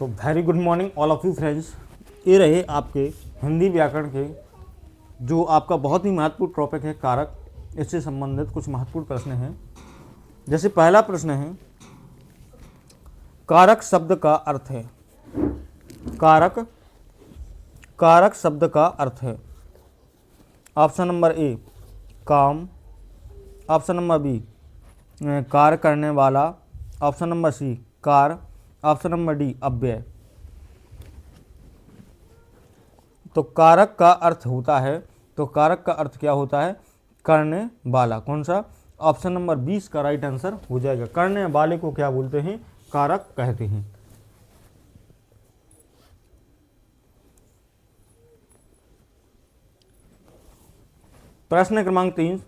तो very good morning all of you friends. ये रहे आपके हिंदी व्याकरण के जो आपका बहुत ही महत्वपूर्ण टॉपिक है कारक। इससे संबंधित कुछ महत्वपूर्ण प्रश्न हैं। जैसे पहला प्रश्न है, कारक शब्द का अर्थ है। कारक कारक शब्द का अर्थ है। ऑप्शन नंबर ए काम, ऑप्शन नंबर बी कार्य करने वाला, ऑप्शन नंबर सी कार, ऑप्शन नंबर डी अव्यय। तो कारक का अर्थ होता है, तो कारक का अर्थ क्या होता है? करने वाला। कौन सा? ऑप्शन नंबर 20 का राइट आंसर हो जाएगा। करने वाले को क्या बोलते हैं? कारक कहते हैं। प्रश्न क्रमांक 3,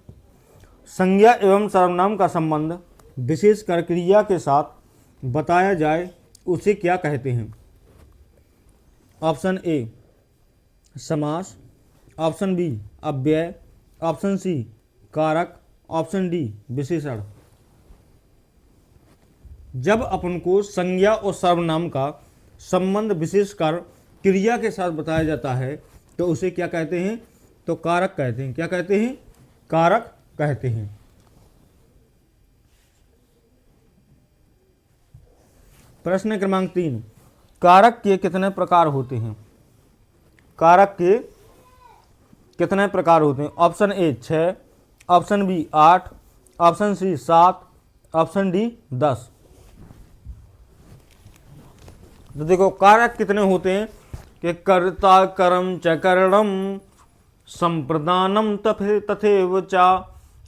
संज्ञा एवं सर्वनाम का संबंध विशेषकर क्रिया के साथ बताया जाए उसे क्या कहते हैं? ऑप्शन ए समास, ऑप्शन बी अव्यय, ऑप्शन सी कारक, ऑप्शन डी विशेषण। जब अपन को संज्ञा और सर्वनाम का संबंध विशेषकर क्रिया के साथ बताया जाता है तो उसे क्या कहते हैं? तो कारक कहते हैं। क्या कहते हैं? कारक कहते हैं। प्रश्न क्रमांक 3, कारक के कितने प्रकार होते हैं? कारक के कितने प्रकार होते हैं? Option A 6, option B 8, option C 7, option D 10। तो देखो कारक कितने होते हैं कि कर्ता कर्म च करणम संप्रदानम तथैव च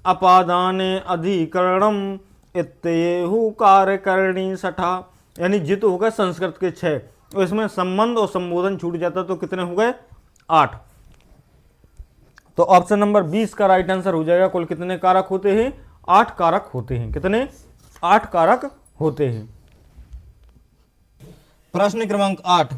अपादाने अधिकरणम इत्येहु कार्यकरणी सठा। यानी जित हो गए संस्कृत के 6 और इसमें संबंध और संबोधन छूट जाता तो कितने हो गए? 8। तो ऑप्शन नंबर 20 का राइट आंसर हो जाएगा। कुल कितने कारक होते हैं? 8 कारक होते हैं। कितने? 8 कारक होते हैं। प्रश्न क्रमांक 8,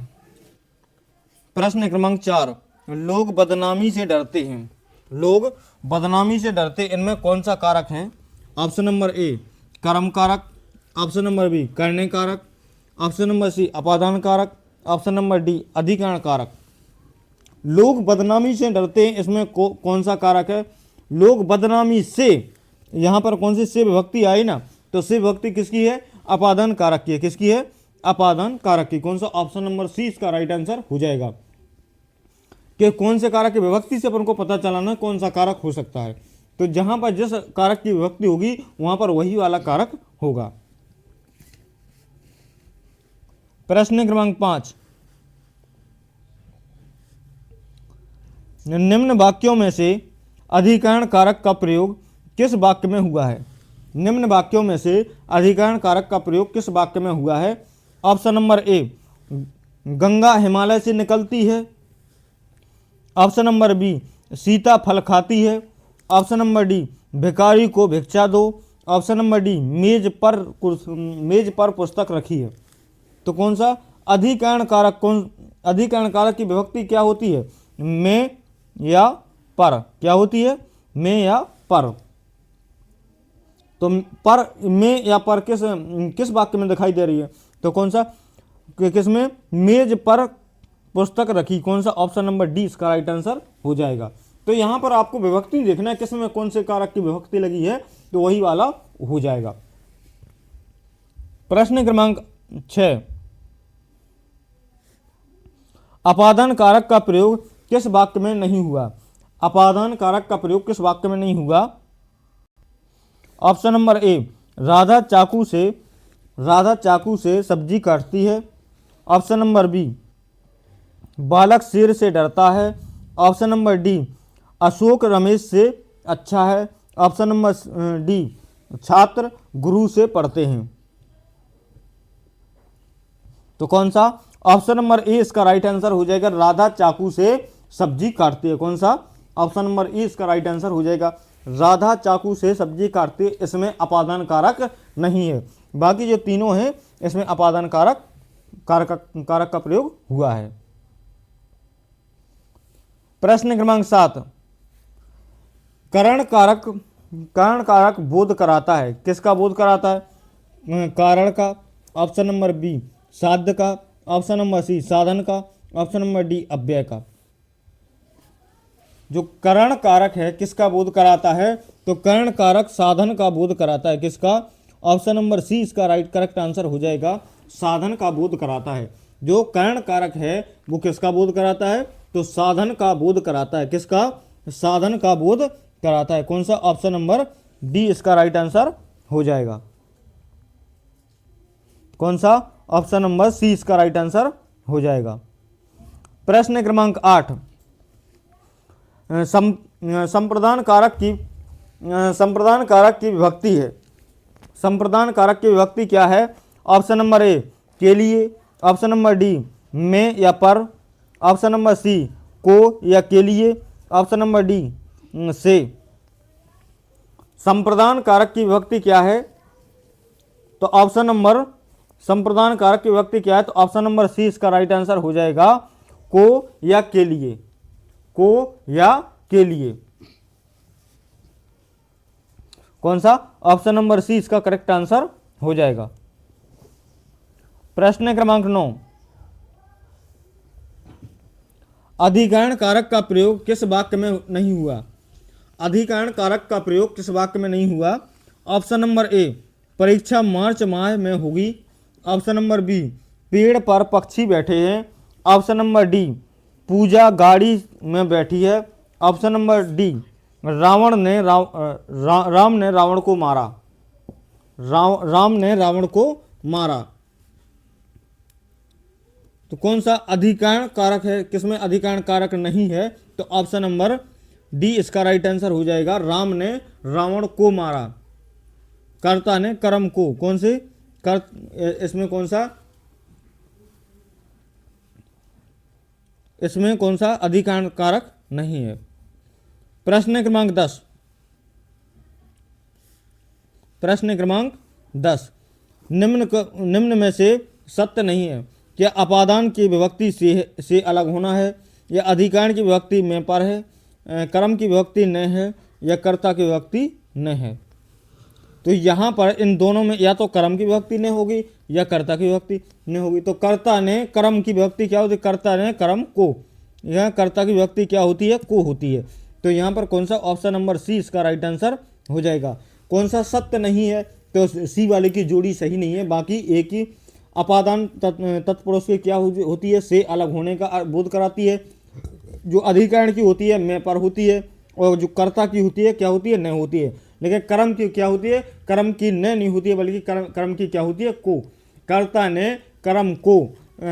प्रश्न क्रमांक 4, लोग बदनामी से डरते हैं। लोग बदनामी से डरते, इनमें कौन सा कारक है? ऑप्शन नंबर ए कर्म कारक, ऑप्शन नंबर बी करने कारक, ऑप्शन नंबर सी अपादान कारक, ऑप्शन नंबर डी अधिकरण कारक। लोग बदनामी से डरते हैं, इसमें कौन सा कारक है? लोग बदनामी से, यहाँ पर कौन सी से विभक्ति आई ना, तो से विभक्ति किसकी है? अपादान कारक की है। किसकी है? अपादान कारक की। कौन सा? ऑप्शन नंबर सी इसका राइट आंसर हो जाएगा। कि कौन से कारक की विभक्ति से अपन को पता चलाना कौन सा कारक हो सकता है। तो जहां पर जिस कारक की विभक्ति होगी वहां पर वही वाला कारक होगा। प्रश्न क्रमांक 5, निम्न वाक्यों में से अधिकरण कारक का प्रयोग किस वाक्य में हुआ है? निम्न वाक्यों में से अधिकरण कारक का प्रयोग किस वाक्य में हुआ है? Option number A Ganga Himalaya से निकलती है, ऑप्शन नंबर बी सीता फल खाती है, ऑप्शन नंबर डी भिखारी को भिक्षा दो, ऑप्शन नंबर डी मेज पर पुस्तक रखी है। तो कौन सा अधिकरण कारक? अधिकरण कारक की विभक्ति क्या होती है? में या पर। क्या होती है? में या पर। तो पर, में या पर किस वाक्य में दिखाई दे रही है? तो कौन सा? किसमें? मेज पर पुस्तक रखी। कौन सा? ऑप्शन नंबर डी इसका राइट आंसर हो जाएगा। तो यहां पर आपको विभक्ति देखना है किसमें कौन से कारक की विभक्ति लगी है, तो वही वाला हो जाएगा। प्रश्न क्रमांक 6, अपादान कारक का प्रयोग किस वाक्य में नहीं हुआ? अपादान कारक का प्रयोग किस वाक्य में नहीं हुआ? ऑप्शन नंबर ए राधा चाकू से सब्जी काटती है, ऑप्शन नंबर बी बालक शेर से डरता है, option number D Ashok Ramesh से अच्छा है, ऑप्शन नंबर डी छात्र गुरु से पढ़ते हैं। तो कौन सा? ऑप्शन नंबर ए इसका राइट आंसर हो जाएगा। राधा चाकू से सब्जी काटती है। कौन सा? ऑप्शन नंबर ए इसका राइट आंसर हो जाएगा। राधा चाकू से सब्जी काटती है, इसमें अपादान कारक नहीं है। बाकी जो तीनों हैं इसमें अपादान कारक का प्रयोग हुआ है। प्रश्न क्रमांक 7, करण कारक बोध कराता है। किसका बोध कराता है? कारण का, ऑप्शन नंबर बी साध्य का, ऑप्शन नंबर सी साधन का, ऑप्शन नंबर डी अव्यय का। जो करण कारक है किसका बोध कराता है? तो करण कारक साधन का बोध कराता है। किसका? ऑप्शन नंबर सी इसका राइट करेक्ट आंसर हो जाएगा, साधन का बोध कराता है। जो करण कारक है वो किसका बोध कराता है? तो साधन का बोध कराता है। किसका? साधन का बोध कराता है। कौन सा? ऑप्शन नंबर डी इसका राइट आंसर हो जाएगा। कौन सा? ऑप्शन नंबर सी इसका राइट आंसर हो जाएगा। प्रश्न क्रमांक 8, संप्रदान कारक की विभक्ति है। संप्रदान कारक की विभक्ति क्या है? ऑप्शन नंबर ए के लिए, ऑप्शन नंबर डी में या पर, ऑप्शन नंबर सी को या के लिए, ऑप्शन नंबर डी से। संप्रदान कारक की विभक्ति क्या है? तो ऑप्शन नंबर संप्रदान कारक की विभक्ति क्या है? तो ऑप्शन नंबर सी इसका राइट आंसर हो जाएगा, को या के लिए। को या के लिए। कौन सा? ऑप्शन नंबर सी इसका करेक्ट आंसर हो जाएगा। प्रश्न क्रमांक 9, अधिकरण कारक का प्रयोग किस वाक्य में नहीं हुआ? अधिकरण कारक का प्रयोग किस वाक्य में नहीं हुआ? ऑप्शन नंबर ए परीक्षा मार्च माह में होगी, ऑप्शन नंबर बी पेड़ पर पक्षी बैठे हैं, ऑप्शन नंबर डी पूजा गाड़ी में बैठी है, ऑप्शन नंबर डी राम ने रावण को मारा। राम ने रावण को मारा। तो कौन सा अधिकरण कारक है? किसमें अधिकरण कारक नहीं है? तो ऑप्शन नंबर डी इसका राइट आंसर हो जाएगा, राम ने रावण को मारा। कर्ता ने कर्म को। कौन से इसमें कौन सा? इसमें कौन सा अधिकरण कारक नहीं है? प्रश्न क्रमांक 10, प्रश्न क्रमांक 10, निम्न में से सत्य नहीं है। क्या अपादान की विभक्ति से अलग होना है, या अधिकरण की विभक्ति में पर है, कर्म की विभक्ति न है, या कर्ता की विभक्ति न है? तो यहाँ पर इन दोनों में या तो कर्म की विभक्ति न होगी या कर्ता की विभक्ति न होगी। तो कर्ता ने कर्म की विभक्ति क्या होती है? कर्ता ने कर्म को। यह कर्ता की विभक्ति क्या होती है? को होती है। तो यहाँ पर कौन सा? ऑप्शन नंबर सी इसका राइट आंसर हो जाएगा। कौन सा? सत्य नहीं है। तो सी वाले की जोड़ी सही नहीं है। बाकी एक ही अपादान तत्पुरुष की क्या होती है? से अलग होने का बोध कराती है। जो अधिकरण की होती है में पर होती है, और जो कर्ता की होती है क्या होती है? न होती है। लेकिन कर्म की क्या होती है? कर्म की न नहीं होती है, बल्कि कर्म की क्या होती है? को। कर्ता ने कर्म को,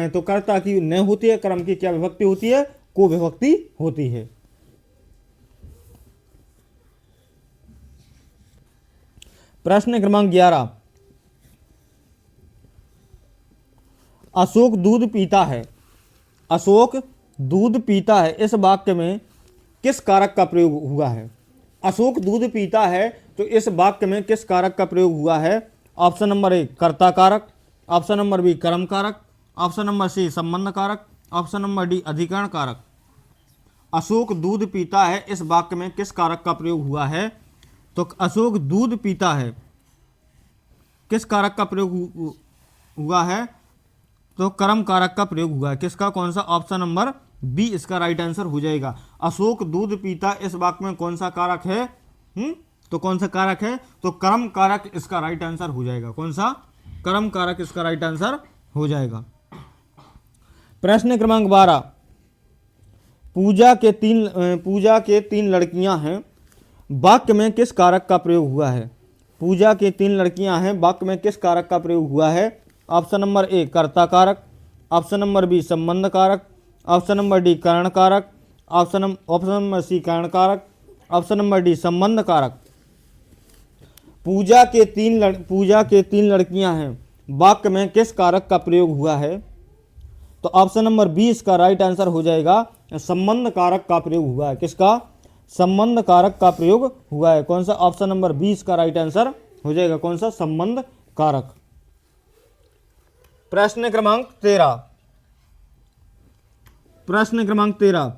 तो कर्ता की न होती है। कर्म की क्या विभक्ति होती है? को विभक्ति होती है। प्रश्न क्रमांक 11, अशोक दूध पीता है। अशोक दूध पीता है इस वाक्य में किस कारक का प्रयोग हुआ है? अशोक दूध पीता है तो इस वाक्य में किस कारक का प्रयोग हुआ है? ऑप्शन नंबर ए कर्ता कारक, ऑप्शन नंबर बी कर्म कारक, ऑप्शन नंबर सी संबंध कारक, ऑप्शन नंबर डी अधिकरण कारक। अशोक दूध पीता है इस वाक्य में किस कारक का प्रयोग हुआ है? तो अशोक दूध पीता है किस कारक का प्रयोग हुआ है? तो कर्म कारक का प्रयोग हुआ है। किसका? कौन सा? ऑप्शन नंबर बी इसका राइट आंसर हो जाएगा। अशोक दूध पीता इस वाक्य में कौन सा कारक है? तो कौन सा कारक है? तो कर्म कारक इसका राइट आंसर हो जाएगा। कौन सा? कर्म कारक इसका राइट आंसर हो जाएगा। प्रश्न क्रमांक 12, पूजा के तीन लड़कियां हैं, वाक्य में किस कारक का प्रयोग हुआ है? पूजा के 3 लड़कियां हैं, वाक्य में किस कारक का प्रयोग हुआ है? ऑप्शन नंबर ए कर्ता कारक, ऑप्शन नंबर बी संबंध कारक, ऑप्शन नंबर डी करण कारक, ऑप्शन नंबर सी करण कारक, ऑप्शन नंबर डी संबंध कारक। पूजा के तीन लड़कियां हैं, वाक्य में किस कारक का प्रयोग हुआ है? तो ऑप्शन नंबर बी इसका राइट आंसर हो जाएगा, संबंध कारक का प्रयोग हुआ है। किसका? संबंध कारक का प्रयोग हुआ है। कौन सा? ऑप्शन नंबर बी इसका राइट आंसर हो जाएगा। कौन सा? संबंध कारक। प्रश्न क्रमांक 13,